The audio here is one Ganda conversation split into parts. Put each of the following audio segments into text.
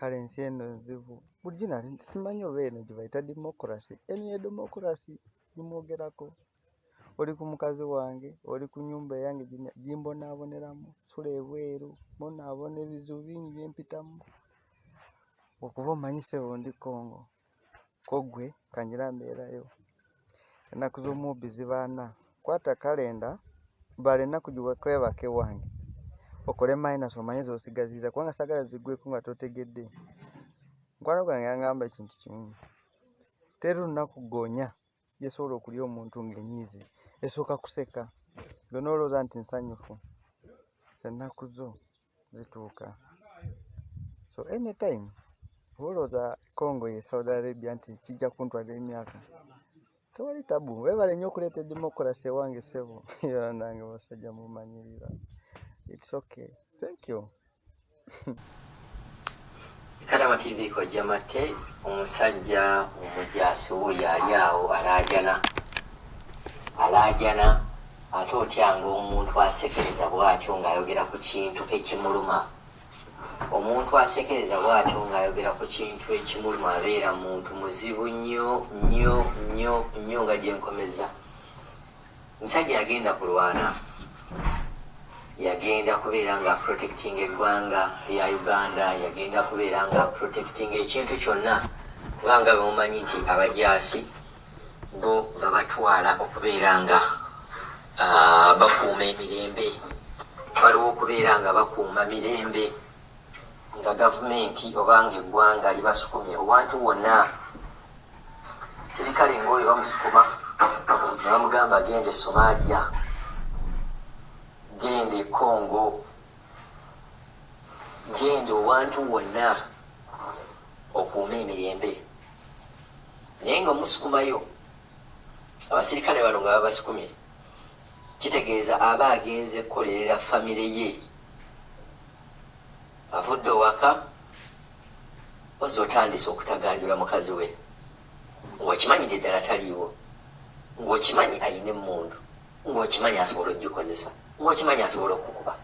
kale ensi eno nzibu bulijjo nali simanyi oba eno gye bayita democracy. Eno ye democracy gimwogerako. Oli ku mukazi wange, oli ku nyumba yange gimbonaaboneramu, sula ebweru, bonaabona ebizibu bingi byempitamu. Okuba omanyise ndi Congo, kogwe kanjira mbeerayo. Ennaku z'omubbi zibaana. Kwata kalenda, bale ennaku kwebake wange. Okole minus omanyize osigaziza kubanga sagala ziggweko nga totegedde. Mukwano gwange yangamba ekintu kimu. Tera olunaku goonya yesobola okulya omuntu ng'enyiize. Esooka kuseka. Gwe n'olowooza nti nsanyufu. Ennaku zo zituuka. So anytime olowooza Congo ye Saudi Arabia nti kijja kuntwalira emyaka. Tewali tabu. Weebale nnyo okuleeta democracy ewange ssebo. Era nange basajja mumanyirira. It's okay. Thank you. Kalama TV kojja mate omusajja omujaasi oyo ali awo alaajana ate otyanga omuntu asekereza bw'atyo ng'ayogera ku kintu ekimuluma. Omuntu asekereza bw'atyo ng'ayogera ku kintu ekimuluma abeera muntu muzibu nnyo nga gyenkomeza. Omusajja yagenda kulwana, yagenda kubeera nga protecting eggwanga lya Uganda, yagenda kubeera nga protecting ekintu kyonna kubanga bemumanyi nti abajaasi bo babatwala okubeera nga bakuuma emirembe. Waliwo okubeera nga bakuuma mirembe nga gavumenti obanga eggwanga libasukumye owantu wonna. Sirikale ng'oyo bamusukuma ne bamugamba agende e Somalia, genda e Congo, genda owantu wonna okuuma emirembe. Naye nga omusukumayo abasirikale bano nga babasukumye, kitegeeza aba agenze kukolerera famire ye. Avudde owaka ozza otandise okutaganjula mukazi we ng'okimanyidde ddala taliiwo, ng'okimanyi alina emmundu, ng'okimanyi asobola ogikozesa, ng'okimanyi asobola okukuba.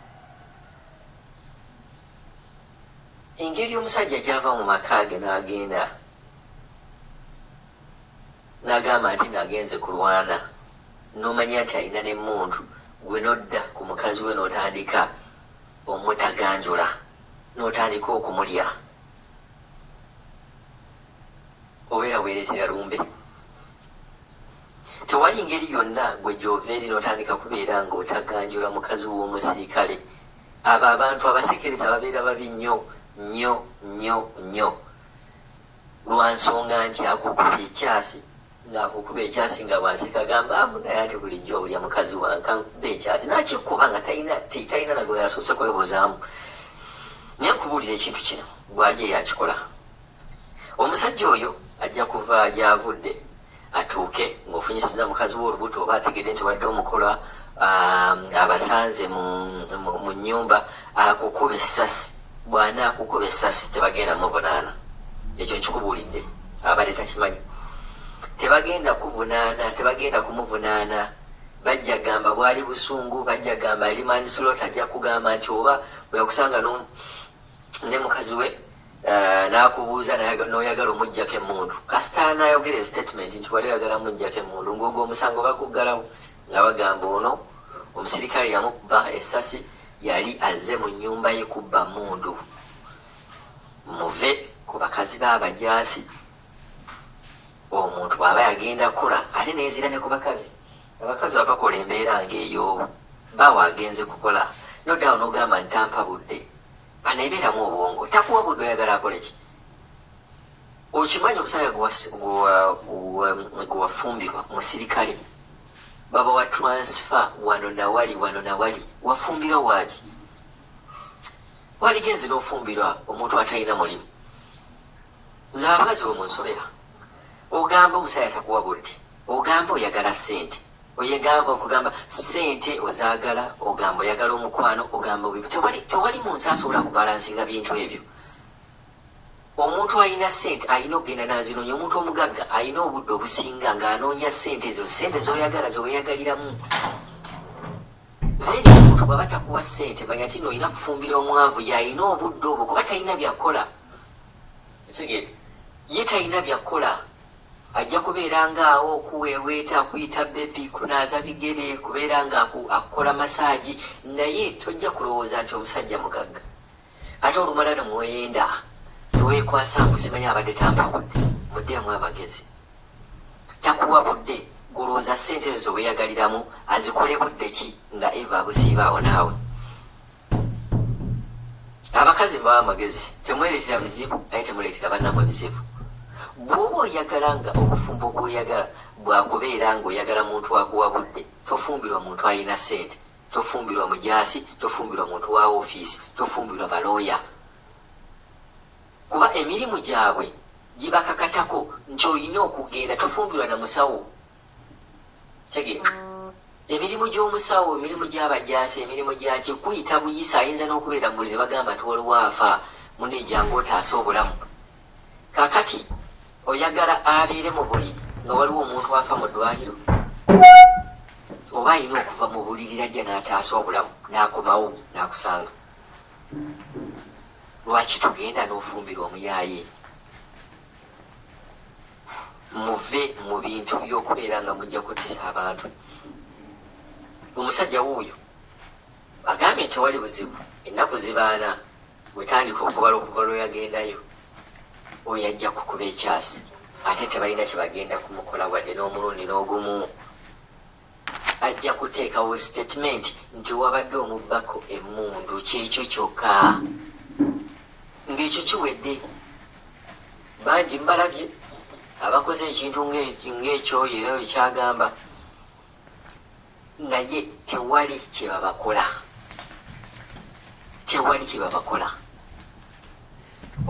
Engeri omusajja gy'ava mu maka ge n'agamba nti nagenze kulwana, n'omanya nti alina n'emmundu, gwe n'odda ku mukazi we n'otandika omutaganjula, n'otandika okumulya, obeera weeretera lumbe. Tewali ngeri yonna gwe gy'ova eri n'otandika kubeera ng'otaganjula mukazi w'omusirikale. Abo abantu abasekereza babeera babi nnyo lwa nsonga nti akukuba ekyasi, ng'akukuba ekyasi nga bwansi kagamba naye ate bulijjo olya mukazi wange ankuba ekyasi nakikuba nga talina nagwe yasoose kwebuzaamu. Naye nkubuulira ekintu kino gwali eyakikola. Omusajja oyo ajja kuva gy'avudde atuuke ng'ofunyisiza mukazi we olubuto oba ategedde nti wadde omukola abasanze mu nnyumba akukuba essasi. Bwana akukuba essasi tebagenda muvunaana. Ekyo nkikubuulidde abadde takimanyi. Tebagenda kuvunaana, tebagenda kumuvunaana. Bajja gamba bwali busungu, bajja gamba limandisulota ajja kugamba nti oba bwe yakusanga ne mukazi we n'akubuuza n'oyagala omuggyako emmundu. Kasita n'ayogera statement nti wali oyagala muggyako emmundu, ng'ogwo omusango baguggalawo nga bagamba ono omusirikale yamukuba essasi yali azze mu nnyumba ye kubba mmundu. Muve ku bakazi b'abajaasi. Omuntu bw'aba yagenda kukola ate neezira ne ku bakazi. Abakazi abakola embeera ng'eyo bawa agenze kukola noddawo n'ogamba ntampa budde. Bano ebeeramu obwongo, takuwa budde oyagala akole ki? Okimanyi omusaya gwe wafumbirwa musirikale baba wa transfer wano na wali wafumbirwa waaki? Waligenze n'ofumbirwa omuntu atalina mulimu. Nze abakazi bwe munsobera ogamba omusaya takuwa budde, ogamba oyagala ssente, oyagamba okugamba ssente ozaagala, ogamba oyagala omukwano, ogamba obibi. Tewali muntu asobola kubalansinga bintu ebyo. Omuntu alina ssente alina okugenda n'azinoonya. Omuntu omugagga alina obudde obusinga ng'anoonya ssente ezo, ssente z'oyagala z'oweyagaliramu. Then omuntu bw'aba takuwa ssente manya nti n'olina kufumbira omwavu, y'alina obudde obwo kuba talina byakkola. Segere ye talina byakola ajja kubeera ngaawo okuweeweeta kuyita bebi kunaaza bigere kubeera nga akukola masaaji naye tojja kulowooza nti omusajja mugagga ate olumala nemweyenda neweekwasa nkusimanya abadde tampabudde muddemu amagezi takuwa budde golowooza ssente ezo weeyagaliramu azikole budde ki nga eva abusiibaawo naawe abakazi baba amagezi temwereetera bizibu aye temuleetera bannamu ebizibu bw'oba oyagala nga obufumbo bw'oyagala bwakubeera ng'oyagala muntu akuwa budde tofumbirwa muntu alina ssente tofumbirwa mujaasi tofumbirwa muntu wa ofiisi tofumbirwa balooya kuba emirimu gyabwe gibakakatako nti olina okugenda tofumbirwa na musawo tegeera emirimu gy'omusawo emirimu gy'abajaasi emirimu gyaki kuyita buyisa ayinza n'okubeera muli ne bagamba nti waliwo afa munejjanga otaasa obulamu kakati oyagala abeere mu buliri nga waliwo omuntu afa mu ddwaliro oba alina okuva mu buliri ajja n'ataasa obulamu n'akomawo n'akusanga lwaki tugenda n'ofumbirwa omuyaaye muve mu bintu by'okubeera nga mujja kuttisa abantu omusajja wuuyo agambye nti wali buzibu ennaku zibaana wetandika okubala okuva lweyagendayo oyo ajja kukuba ekyasi ate tebalina kyebagenda kumukola wadde n'omulundi n'ogumu ajja kuteekawo statement nti wabadde omubbako emmundu kyekyo kyokka ng'ekyo kiwedde bangi mbalabye abakoze ekintu ng'ekyoyo era ekyagamba naye tewali kyebabakola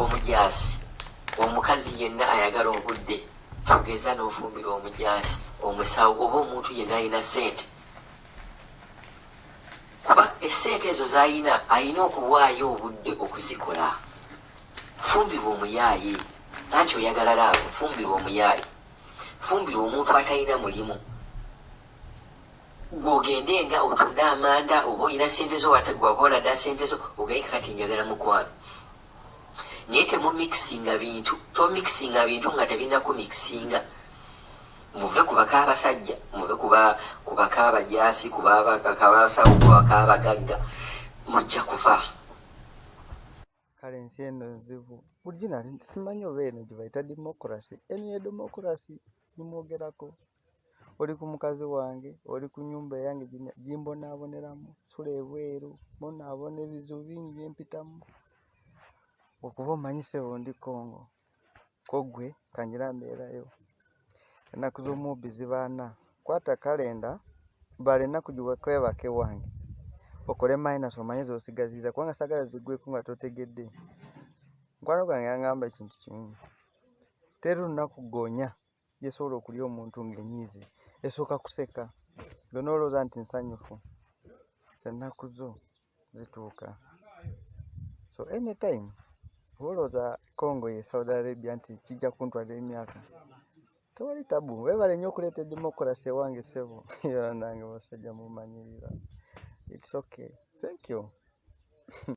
omujaasi omukazi yenna ayagala obudde tugeza n'ofumbira omujaasi omusawo oba omuntu yenna alina ssente kuba essente ezo z'alina alina okuwaayo obudde okuzikola fumbirwa omuyaaye anti oyagala laawe fumbirwa omuyaaye fumbirwa omuntu atalina mulimu gw'ogende nga otunda amanda oba olina ssente zo wakola dda ssente zo ogayika kati njagala mukwano naye temumikisinga bintu tomikisinga bintu nga tebirina kumikisinga muve ku baka abasajja muve ku baka abajaasi ku babasawo ku baka abagagga mujja kufa kale ensi eno nzibu original simanyi oba eno gye bayita democracy eno ye democracy nimwogerako oli ku mukazi wange oli ku nyumba yange gimbonaaboneramu sula ebweru bonaabona ebizibu bingi byempitamu okuba omanyisebo ndi Congo kogwe kanyira mbeerayo ennaku z'omubi zibaana kwata kalenda bala ennaku giwekwebake wange okole minus omanye zosigaziza kubanga sagala ziggweko nga totegedde mukwano gwange yangamba ekintu kimu teri lunaku goonya gyesobola okulya omuntu ng'enyiizi esooka kuseka ng'onoolowooza nti nsanyufu ennaku zo zituuka so anytime olowooza Congo ye Saudi Arabia nti kijja kuntwala emyaka tewali tabu webale nnyo okuleeta democracy ewange ssebo era nange basajja mumanyirira it's okay thank you